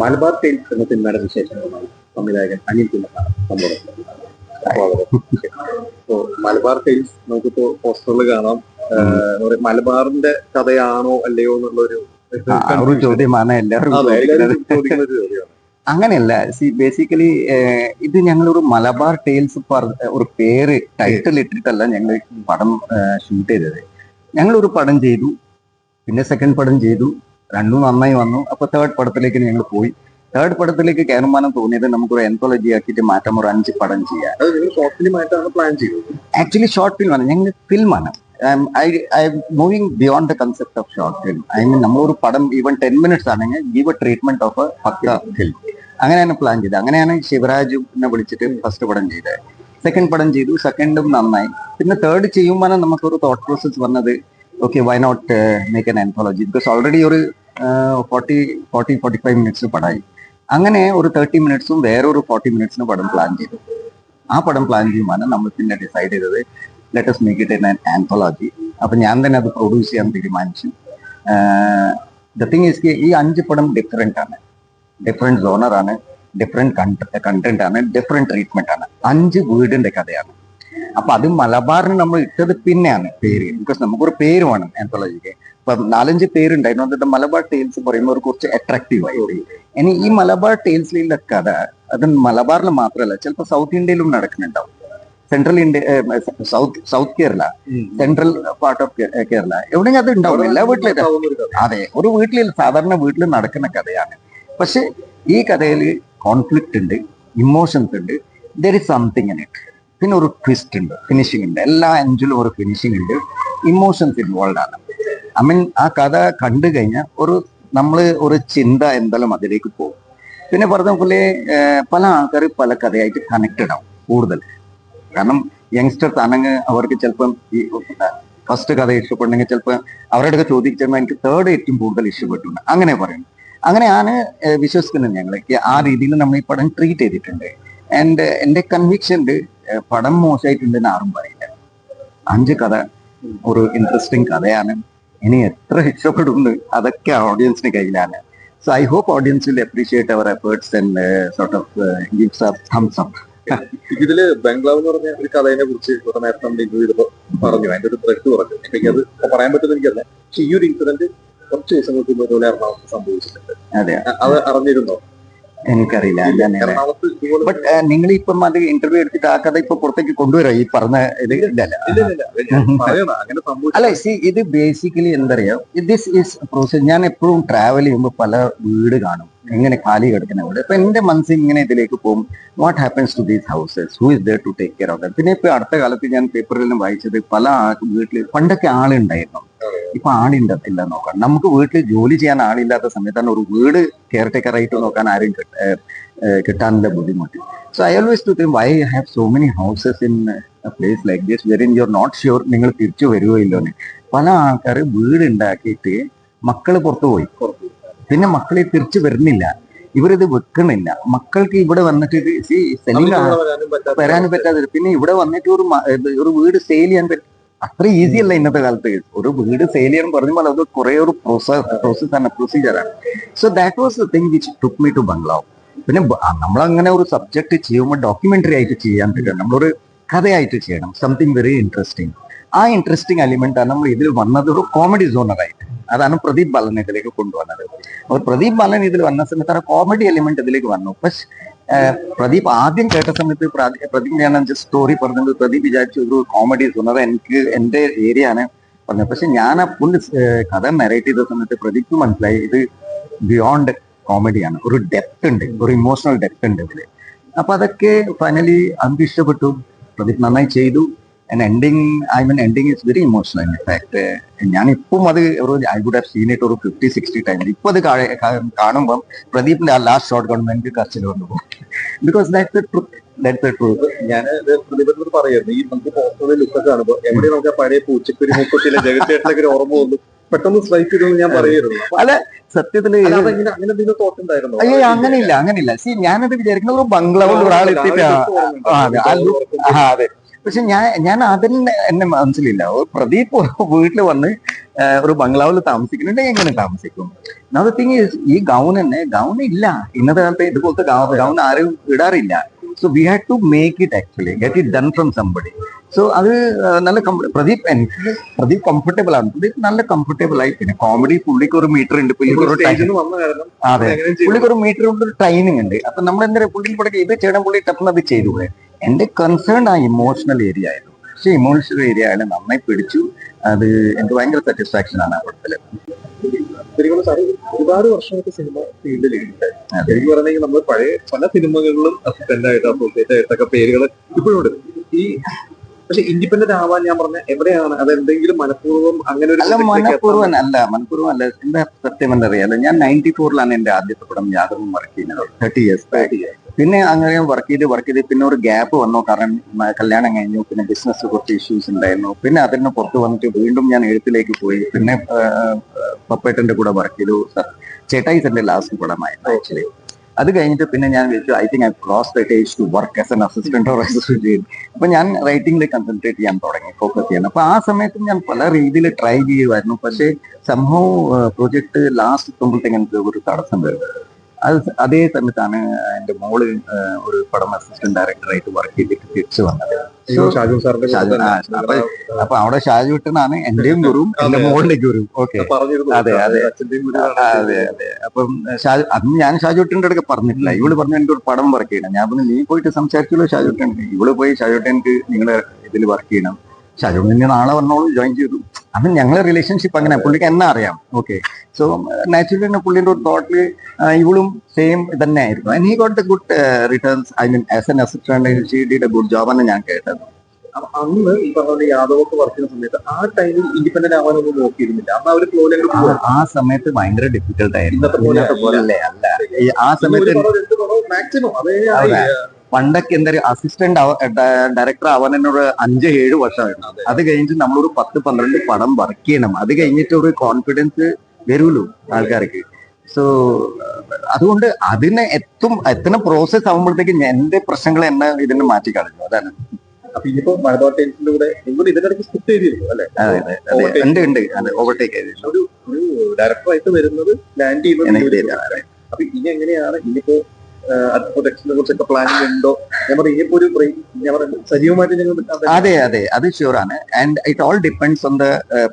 Malabar tiles എന്ന സിനിമയുടെ വിശേഷങ്ങളുമായി സംവിധായകൻ അനിൽ കുമാറാണ് നമ്മുടെ ഇപ്പോ മലബാർ ടൈൽസ് നമുക്കിപ്പോ പോസ്റ്ററിൽ കാണാം. മലബാറിന്റെ കഥയാണോ അല്ലയോ എന്നുള്ളൊരു ചോദ്യമാണ് എല്ലാവരും ചോദിക്കുന്ന ഒരു ചോദ്യമാണ്. അങ്ങനെയല്ല. ബേസിക്കലി ഇത് ഞങ്ങളൊരു മലബാർ ടൈൽസ് ഒരു പേര് ടൈറ്റിൽ ഇട്ടിട്ടല്ല ഞങ്ങൾ പടം ഷൂട്ട് ചെയ്തത്. ഞങ്ങളൊരു പടം ചെയ്തു, പിന്നെ സെക്കൻഡ് പടം ചെയ്തു, രണ്ടും നന്നായി വന്നു. അപ്പൊ തേർഡ് പടത്തിലേക്ക് ഞങ്ങൾ പോയി. തേർഡ് പടത്തിലേക്ക് കയറുമാനം തോന്നിയത് നമുക്കൊരു എന്തോളജി ആക്കിയിട്ട് മാറ്റാം, ഒരു 5 പടം ചെയ്യാം. ആക്ച്വലി ഷോർട്ട് ഫിലിം ആണ്, ഞങ്ങൾ ഫിലിമാണ്. I moving beyond the concept of short film. I mean നമ്മളൊരു പടം ഈവൻ 10 minutes ആണെങ്കിൽ give a treatment of a pukka film. അങ്ങനെയാണ് പ്ലാൻ ചെയ്തത്. അങ്ങനെയാണ് ശിവരാജിനെ വിളിച്ചിട്ട് ഫസ്റ്റ് പടം ചെയ്തത്. സെക്കൻഡ് പടം ചെയ്തു, സെക്കൻഡും നന്നായി. പിന്നെ തേർഡ് ചെയ്യുമ്പോൾ നമുക്കൊരു തോട്ട് പ്രോസസ് വന്നത്, okay why not make an anthology, because already ഒരു 40-45 minutes പടമായി. അങ്ങനെ ഒരു 30 minutes വേറൊരു 40 minutes പടം പ്ലാൻ ചെയ്തു. ആ പടം പ്ലാൻ ചെയ്യുമ്പോൾ നമ്മൾ പിന്നെ ഡിസൈഡ് ചെയ്തത് let us make it N anthology. അപ്പൊ ഞാൻ തന്നെ അത് പ്രൊഡ്യൂസ് ചെയ്യാൻ തീരുമാനിച്ചു. ദ തിങ് ഈസ് ഈ 5 പടം ഡിഫറെന്റ് ആണ്, ഡിഫറെന്റ് ജോണറാണ്, ഡിഫറെന്റ് കണ്ടന്റ് ആണ്, ഡിഫറെന്റ് ട്രീറ്റ്മെന്റ് ആണ്. 5 വീടിന്റെ കഥയാണ്. അപ്പൊ അത് മലബാറിന് നമ്മൾ ഇട്ടത് പിന്നെയാണ് പേര്, ബിക്കോസ് നമുക്കൊരു പേര് വേണം ആന്തോളജിക്ക്. ഇപ്പൊ 4-5 പേരുണ്ടായിരുന്നു. എന്നിട്ട് മലബാർ ടൈൽസ് പറയുമ്പോൾ കുറച്ച് അട്രാക്റ്റീവ് ആയി. ഇനി ഈ മലബാർ ടൈൽസിലുള്ള കഥ അത് മലബാറിൽ മാത്രമല്ല, ചിലപ്പോൾ സൗത്ത് ഇന്ത്യയിലും നടക്കുന്നുണ്ടാവും. Central India, south Kerala, central part of Kerala, എവിടെയെങ്കിലും അത് ഉണ്ടാവും. എല്ലാ വീട്ടിലും അതെ, ഒരു വീട്ടിൽ സാധാരണ വീട്ടിൽ നടക്കുന്ന കഥയാണ്. പക്ഷെ ഈ കഥയിൽ കോൺഫ്ലിക്റ്റ് ഉണ്ട്, ഇമോഷൻസ് ഉണ്ട്, there is something in it. പിന്നെ ഒരു ട്വിസ്റ്റ് ഉണ്ട്, ഫിനിഷിംഗ് ഉണ്ട്. എല്ലാ 5ലും ഒരു ഫിനിഷിംഗ് ഉണ്ട്, ഇമോഷൻസ് ഇൻവോൾവ് ആണ്. ഐ മീൻ ആ കഥ കണ്ടു കഴിഞ്ഞാൽ നമ്മൾ ഒരു ചിന്ത എന്തായാലും അതിലേക്ക് പോകും. പിന്നെ പറഞ്ഞ പോലെ പല ആൾക്കാർ പല കഥയായിട്ട് കണക്റ്റഡ് ആവും കൂടുതൽ. കാരണം യങ്സ്റ്റേഴ്സ് ആണെങ്കിൽ അവർക്ക് ചിലപ്പം ഈ ഫസ്റ്റ് കഥ ഇഷ്ടപ്പെടുന്നെങ്കിൽ ചിലപ്പോൾ അവരുടെ അടുത്ത് ചോദിക്കുമ്പോൾ എനിക്ക് തേർഡ് ഏറ്റവും കൂടുതൽ ഇഷ്ടപ്പെട്ടുണ്ട്, അങ്ങനെ പറയുന്നു. അങ്ങനെയാണ് വിശ്വസിക്കുന്നത് ഞങ്ങൾ. ആ രീതിയിൽ നമ്മൾ ഈ പടം ട്രീറ്റ് ചെയ്തിട്ടുണ്ട്. ആൻഡ് എൻ്റെ കൺവിക്ഷൻ ഉണ്ട്, പടം മോശമായിട്ടുണ്ടെന്ന് ആരും പറയില്ല. 5 കഥ ഒരു ഇൻട്രസ്റ്റിംഗ് കഥയാണ്. ഇനി എത്ര ഇഷ്ടപ്പെടുന്നു അതൊക്കെ ഓഡിയൻസിന് കയ്യിലാണ്. So I hope audience will appreciate our efforts and sort of gives a thumbs up. ഇതില് ബംഗ്ലാവ് എന്ന് പറഞ്ഞ ഒരു കഥയെ കുറിച്ച് നേരത്തെ നമ്മൾ ഇന്റർവ്യൂ ചെയ്തപ്പോൾ പറഞ്ഞു, അതിന്റെ ഒരു ത്രെഡ് പറഞ്ഞു. എനിക്ക് അത് പറയാൻ പറ്റുന്ന എനിക്കല്ല. പക്ഷെ ഈ ഒരു ഇൻസിഡന്റ് കുറച്ച് ദിവസങ്ങൾക്ക് മുമ്പ് ഇതുപോലെ എറണാകുളത്ത് സംഭവിച്ചിട്ടുണ്ട്. അതെ, അത് അറിഞ്ഞിരുന്നോ? എനിക്കറിയില്ല. ബട്ട് നിങ്ങൾ ഇപ്പം അത് ഇന്റർവ്യൂ എടുത്തിട്ട് ആ കഥ ഇപ്പൊ പുറത്തേക്ക് കൊണ്ടുവരാം ഈ പറഞ്ഞ ഇത് ഇല്ലല്ല. അല്ല, ഇത് ബേസിക്കലി എന്താ പറയാ, ദിസ് ഈസ് പ്രോസസ്. ഞാൻ എപ്പോഴും ട്രാവൽ ചെയ്യുമ്പോൾ പല വീട് കാണും, എങ്ങനെ കാലി കിടക്കുന്ന വീട്. അപ്പൊ എന്റെ മനസ്സിൽ ഇങ്ങനെ ഇതിലേക്ക് പോകും, what happens to these houses, who is there to take care of them. പിന്നെ ഇപ്പൊ അടുത്ത കാലത്ത് ഞാൻ പേപ്പറിലും വായിച്ചത് പല വീട്ടിൽ പണ്ടൊക്കെ ആളുണ്ടായിരുന്നു, ഇപ്പൊ ആളില്ല നോക്കാൻ. നമുക്ക് വീട്ടിൽ ജോലി ചെയ്യാൻ ആളില്ലാത്ത സമയത്താണ് ഒരു വീട് കെയർ ടേക്കർ ആയിട്ട് നോക്കാൻ ആരും കിട്ടാനുള്ള ബുദ്ധിമുട്ട്. So I always to think why have so many houses in place like this wherein you are not sure നിങ്ങൾ തിരിച്ചു വരുമോ ഇല്ലോന്ന്. പല ആൾക്കാർ വീട് ഉണ്ടാക്കിയിട്ട് മക്കള് പുറത്തു പോയി, പിന്നെ മക്കളെ തിരിച്ചു വരുന്നില്ല, ഇവരിത് വെക്കണില്ല. മക്കൾക്ക് ഇവിടെ വന്നിട്ട് വരാനും പറ്റാതെ, പിന്നെ ഇവിടെ വന്നിട്ട് ഒരു വീട് സെയിൽ ചെയ്യാൻ പറ്റും. അത്ര ഈസി അല്ല ഇന്നത്തെ കാലത്ത്. ഒരു വീട് സെയിൽ ചെയ്യാൻ പറഞ്ഞാൽ അത് കുറെ ഒരു പ്രൊസീജിയറാണ്. So that was the thing which took me to bungalow. പിന്നെ നമ്മളങ്ങനെ ഒരു സബ്ജക്ട് ചെയ്യുമ്പോൾ ഡോക്യുമെന്ററി ആയിട്ട് ചെയ്യാൻ പറ്റില്ല, നമ്മളൊരു കഥയായിട്ട് ചെയ്യണം, സംതിങ് വെരി ഇൻട്രസ്റ്റിംഗ്. ആ ഇൻട്രസ്റ്റിംഗ് എലിമെന്റ് ആണ് നമ്മൾ ഇതിൽ വന്നത്, ഒരു കോമഡി സോണറായിട്ട്. അതാണ് പ്രദീപ് ബാലൻ ഇതിലേക്ക് കൊണ്ടുവന്നത്. അപ്പോൾ പ്രദീപ് ബാലൻ ഇതിൽ വന്ന സമയത്ത് ആ കോമഡി എലിമെന്റ് ഇതിലേക്ക് വന്നു. പക്ഷെ പ്രദീപ് ആദ്യം കേട്ട സമയത്ത് പ്രദീപ് ഞാൻ സ്റ്റോറി പറഞ്ഞത് പ്രദീപ് വിചാരിച്ചു ഒരു കോമഡി സോണർ, എനിക്ക് എന്റെ ഏരിയ ആണ് പറഞ്ഞത്. പക്ഷെ ഞാൻ ആ ഫുൾ കഥ നരേറ്റ് ചെയ്ത സമയത്ത് പ്രദീപ് മനസ്സിലായി ഇത് ബിയോണ്ട് കോമഡിയാണ്, ഒരു ഡെപ്ത് ഉണ്ട്, ഒരു ഇമോഷണൽ ഡെപ്ത് ഉണ്ട് ഇതില്. അപ്പൊ അതൊക്കെ ഫൈനലി നമുക്ക് ഇഷ്ടപ്പെട്ടു. പ്രദീപ് നന്നായി ചെയ്തു. ending is very emotional. In fact, ഞാൻ ഇപ്പം അത് I would have seen it ഒരു 50-60 ടൈംസ്. ഇപ്പൊ അത് കാണുമ്പോൾ പ്രദീപിന്റെ ആ ലാസ്റ്റ് ഷോട്ട് കാണുമ്പോൾ എനിക്ക് കരച്ചിൽ കൊണ്ടുപോകും. Because that's the truth. ഞാൻ പ്രദീപത്തിനോട് പറയായിരുന്നു, ഈ നമുക്ക് പോസ്റ്ററിൽ ലുക്കൊക്കെ കാണുമ്പോൾ എവിടെ നമുക്ക് പഴയ പൂച്ചക്കുരി മുപ്പത്തിലെ ജഗത്തേട്ടൊക്കെ ഓർമ്മ വന്നു പെട്ടെന്ന് സ്ട്രൈക്ക് ചെയ്തെന്ന് ഞാൻ പറയായിരുന്നു. അല്ല, സത്യത്തില് അങ്ങനെ അങ്ങനെയില്ല. ഞാനത് വിചാരിക്കുന്നത് ഒരു ബംഗ്ലാവിൽ ഒരാളെത്തിയിട്ട് അതെ പക്ഷെ ഞാൻ അതിന് എന്നെ മനസ്സിലില്ല. പ്രദീപ് വീട്ടിൽ വന്ന് ഒരു ബംഗ്ലാവിൽ താമസിക്കുന്നുണ്ട്, എങ്ങനെ താമസിക്കും? ഒന്നാമത്തെ തിങ് ഈ ഗൗൺ ഇല്ല ഇന്നത്തെ കാലത്ത്. ഇതുപോലത്തെ ഗൗൺ ആരും ഇടാറില്ല. So we had to make it actually get it done from somebody. So അത് നല്ല പ്രദീപ് കംഫർട്ടബിൾ ആണ്. പ്രദീപ് നല്ല കംഫർട്ടബിൾ ആയി. പിന്നെ കോമഡി പുള്ളിക്ക് ഒരു മീറ്റർ ഉണ്ട്, പുള്ളിക്ക് ഒരു അതെ, പുള്ളിക്ക് ഒരു മീറ്റർ കൊണ്ട് ഒരു ടൈമിംഗ് ഉണ്ട്. അപ്പൊ നമ്മൾ എന്താ പുള്ളിക്ക് ഇവിടെ ഇത് ചെയ്യണം, പുള്ളി ടപ്പെന്ന് അത് ചെയ്തുകൂടെ. എന്റെ കൺസേൺ ആ ഇമോഷണൽ ഏരിയ ആയിരുന്നു. പക്ഷെ ഇമോഷണൽ ഏരിയ ആയാലും നന്നായി പിടിച്ചു. അത് എനിക്ക് ഭയങ്കര സാറ്റിസ്ഫാക്ഷൻ ആണ് ആ പടത്തില്. ഒരുപാട് വർഷമായിട്ട് സിനിമ ഫീൽഡിൽ ശരിക്കും പറഞ്ഞെങ്കിൽ നമ്മൾ പഴയ പല സിനിമകളിലും അസിസ്റ്റന്റ് ആയിട്ട് അസോസിയേറ്റ് ആയിട്ടൊക്കെ പേരുകൾ ഇപ്പോഴും ഉണ്ട്. ഈ പക്ഷെ ഇൻഡിപെൻഡന്റ് ആവാൻ ഞാൻ പറഞ്ഞ എവിടെയാണ് അത്? എന്തെങ്കിലും മനഃപൂർവ്വം അങ്ങനെ ഒരു മനഃപൂർവ്വം അല്ല. എന്താ സത്യം എന്നറിയാലോ, ഞാൻ 94 എന്റെ ആദ്യത്തെ പടം യാതൊന്നും വർക്ക് ചെയ്യുന്നത്, 30 years ബാക്ക്. പിന്നെ അങ്ങനെ വർക്ക് ചെയ്ത് പിന്നെ ഒരു ഗ്യാപ്പ് വന്നു. കാരണം കല്യാണം കഴിഞ്ഞു, പിന്നെ ബിസിനസ് കുറച്ച് ഇഷ്യൂസ് ഉണ്ടായിരുന്നു. പിന്നെ അതിന് പുറത്ത് വന്നിട്ട് വീണ്ടും ഞാൻ എഴുത്തിലേക്ക് പോയി. പിന്നെ പപ്പേട്ടന്റെ കൂടെ വർക്ക് ചെയ്തു. ചേട്ടായിസ് എന്റെ ലാസ്റ്റ് പടമായിരുന്നു ആക്ച്വലി. അത് കഴിഞ്ഞിട്ട് പിന്നെ ഞാൻ വിളിച്ചു, I think I cross that age to work as an assistant or associate. അപ്പൊ ഞാൻ റൈറ്റിംഗിൽ കൺസെൻട്രേറ്റ് ചെയ്യാൻ തുടങ്ങി, ഫോക്കസ് ചെയ്യാൻ. അപ്പൊ ആ സമയത്ത് ഞാൻ പല രീതിയിൽ ട്രൈ ചെയ്യുമായിരുന്നു. പക്ഷേ സംഭവം പ്രൊജക്ട് ലാസ്റ്റ് എത്തുമ്പോഴത്തേക്ക് എനിക്ക് ഒരു തടസ്സം വരും. അതേ സമയത്താണ് എന്റെ മോള് ഒരു പടം അസിസ്റ്റന്റ് ഡയറക്ടറായിട്ട് വർക്ക് ചെയ്തിട്ട് തിരിച്ചു വന്നത്. അപ്പൊ അവിടെ ഷാജുട്ടനാണ് എന്റെയും ഗുരുവും എന്റെ മോളുടെ ഗുരുവും. ഓക്കെ, അതെ. അപ്പം അന്ന് ഞാൻ ഷാജുട്ടന്റെ അടുത്ത് പറഞ്ഞിട്ടില്ല. ഇവള് പറഞ്ഞു എനിക്ക് ഒരു പടം വർക്ക് ചെയ്യണം. ഞാൻ പറഞ്ഞു നീ പോയിട്ട് സംസാരിച്ചല്ലോ ഷാജുട്ടൻ. ഇവള് പോയി ഷാജുട്ടൻക്ക് നിങ്ങളെ ഇതിൽ വർക്ക് ചെയ്യണം. ഷാജുട്ടൻ നാളെ വന്നോളൂ, ജോയിൻ ചെയ്തു. അപ്പൊ ഞങ്ങളെ റിലേഷൻഷിപ്പ് അങ്ങനെ, പുള്ളിക്ക് എന്നെ അറിയാം. ഓക്കെ, സോ നാച്ചുറലി തന്നെ പുള്ളിന്റെ ഒരു തോട്ടില് ഇവളും സെയിം തന്നെ ആയിരുന്നു. And he got the good returns. I mean as an assistant she did A good job ആണ് ഞാൻ കേട്ടത്. അന്ന് ഈ പറഞ്ഞ യാദവൊക്കെ വർക്ക് ചെയ്യുന്ന സമയത്ത് ആ ടൈമിൽ ഇൻഡിപെൻഡന്റ് ആവാനൊന്നും നോക്കിയിരുന്നില്ല. അന്ന് അവര് ഫ്ലോയിലേക്ക് ആ സമയത്ത് ഭയങ്കര ഡിഫിക്കൽട്ട് ആയിരുന്നു. അല്ല ആ സമയത്ത് മാക്സിമം പണ്ടൊക്കെ എന്താ അസിസ്റ്റന്റ് ഡയറക്ടർ ആവാൻ എന്നൊരു 5-7 വർഷമായിരുന്നു. അത് കഴിഞ്ഞിട്ട് നമ്മളൊരു 10-12 പടം വർക്ക് ചെയ്യണം. അത് കഴിഞ്ഞിട്ട് ഒരു കോൺഫിഡൻസ് വരുമല്ലോ ആൾക്കാർക്ക്. സോ അതുകൊണ്ട് അതിനെ എത്തുന്ന പ്രോസസ് ആകുമ്പോഴത്തേക്ക് എന്റെ പ്രശ്നങ്ങൾ എന്നെ ഇതിനെ മാറ്റി കളഞ്ഞു. അതാണ്. അപ്പൊ ഇനിയിപ്പോ മലബാർ നിങ്ങൾ ഇതിനിടയ്ക്ക് സ്ക്രിപ്റ്റ് എഴുതിയിരുന്നു അല്ലെ? ഉണ്ട് ഓവർടേക്ക് ചെയ്തിരുന്നു. ഒരു ഡയറക്ടറായിട്ട് വരുന്നത് ലാൻഡ് ചെയ്യുന്നത്. അപ്പൊ ഇനി എങ്ങനെയാണ് ഇനിയിപ്പോ പ്രൊഡക്ഷനെ കുറിച്ചൊക്കെ പ്ലാനിങ് ഉണ്ടോ? ഞാൻ പറഞ്ഞു ഇനിയിപ്പോ ഒരു സജീവമായിട്ട് ഞങ്ങൾ അതെ അത് ഷുവർ ആണ്. And it all depends on the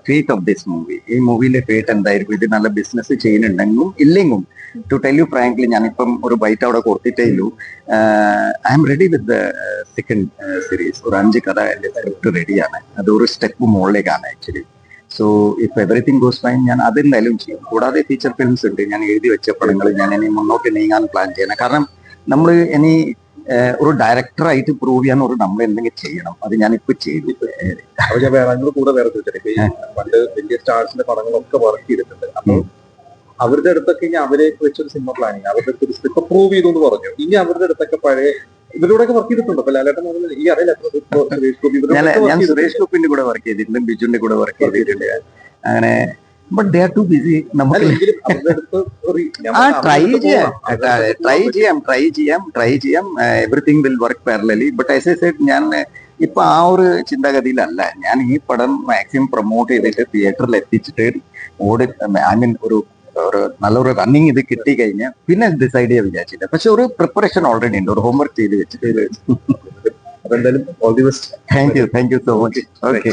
fate of this movie. ഈ മൂവിയിലെ ഫേറ്റ് എന്തായിരിക്കും? ഇത് നല്ല ബിസിനസ് ചെയ്യുന്നുണ്ടെങ്കിലും ഇല്ലെങ്കിലും ടു ടെൽ യു ഫ്രാങ്ക്ലി, ഞാനിപ്പം ഒരു ബൈറ്റ് അവിടെ കൊടുത്തിട്ടേ ഉള്ളൂ. I am ready with the second series. ഒരു 5 കഥ എന്റെ സ്ക്രിപ്റ്റ് റെഡിയാണ്. അത് ഒരു സ്റ്റെപ്പ് മുകളിലേക്കാണ് actually. So if everything goes fine ഞാൻ അതെന്തായാലും ചെയ്യും. കൂടാതെ ഫീച്ചർ ഫിലിംസ് ഉണ്ട്, ഞാൻ എഴുതി വെച്ച പടങ്ങൾ ഞാൻ ഇനി മുന്നോട്ട് നീങ്ങാൻ പ്ലാൻ ചെയ്യണം. കാരണം നമ്മൾ ഇനി ഒരു ഡയറക്ടറായിട്ട് പ്രൂവ് ചെയ്യാൻ നമ്മൾ എന്തെങ്കിലും ചെയ്യണം. അത് ഞാനിപ്പോ ചെയ്തു. കൂടെ വേറെ പണ്ട് വലിയ സ്റ്റാർസിന്റെ പടങ്ങളൊക്കെ വർക്ക് ചെയ്തിട്ടുണ്ട്. അപ്പൊ അവരുടെ അടുത്തൊക്കെ ഇനി അവരെ വെച്ചൊരു സിനിമ പ്ലാനിങ്, അവരുടെ അടുത്ത് ഒരു സ്ക്രിപ്റ്റ് പ്രൂവ് ചെയ്തു എന്ന് പറഞ്ഞു. ഇനി അവരുടെ അടുത്തൊക്കെ പഴയ ഇവരോടൊക്കെ വർക്ക് ചെയ്തിട്ടുണ്ടോ? അപ്പൊ ലാലേട്ടൻ ഈ അറിയില്ല. ഞാൻ സുരേഷ് ഗോപിന്റെ കൂടെ വർക്ക് ചെയ്തിട്ടുണ്ട്, ബിജുവിന്റെ കൂടെ വർക്ക് ചെയ്തിട്ടുണ്ട്. അങ്ങനെ but they are too busy. നമുക്ക് ട്രൈ ചെയ്യാം. Everything will work parallelly. But as I said, ഞാൻ ഇപ്പൊ ആ ഒരു ചിന്താഗതിയിലല്ല. ഞാൻ ഈ പടം മാക്സിമം പ്രൊമോട്ട് ചെയ്തിട്ട് തിയേറ്ററിൽ എത്തിച്ചിട്ട് ഐ മീൻ ഒരു നല്ലൊരു റണ്ണിങ് ഇത് കിട്ടി കഴിഞ്ഞാൽ പിന്നെ ഡിസൈഡ് ചെയ്യാൻ വിചാരിച്ചില്ല. പക്ഷെ ഒരു പ്രിപ്പറേഷൻ ഓൾറെഡി ഉണ്ട്, ഒരു ഹോംവർക്ക് ചെയ്ത് വെച്ചിട്ട്. അതെന്തായാലും all the best. Thank you so much. Okay.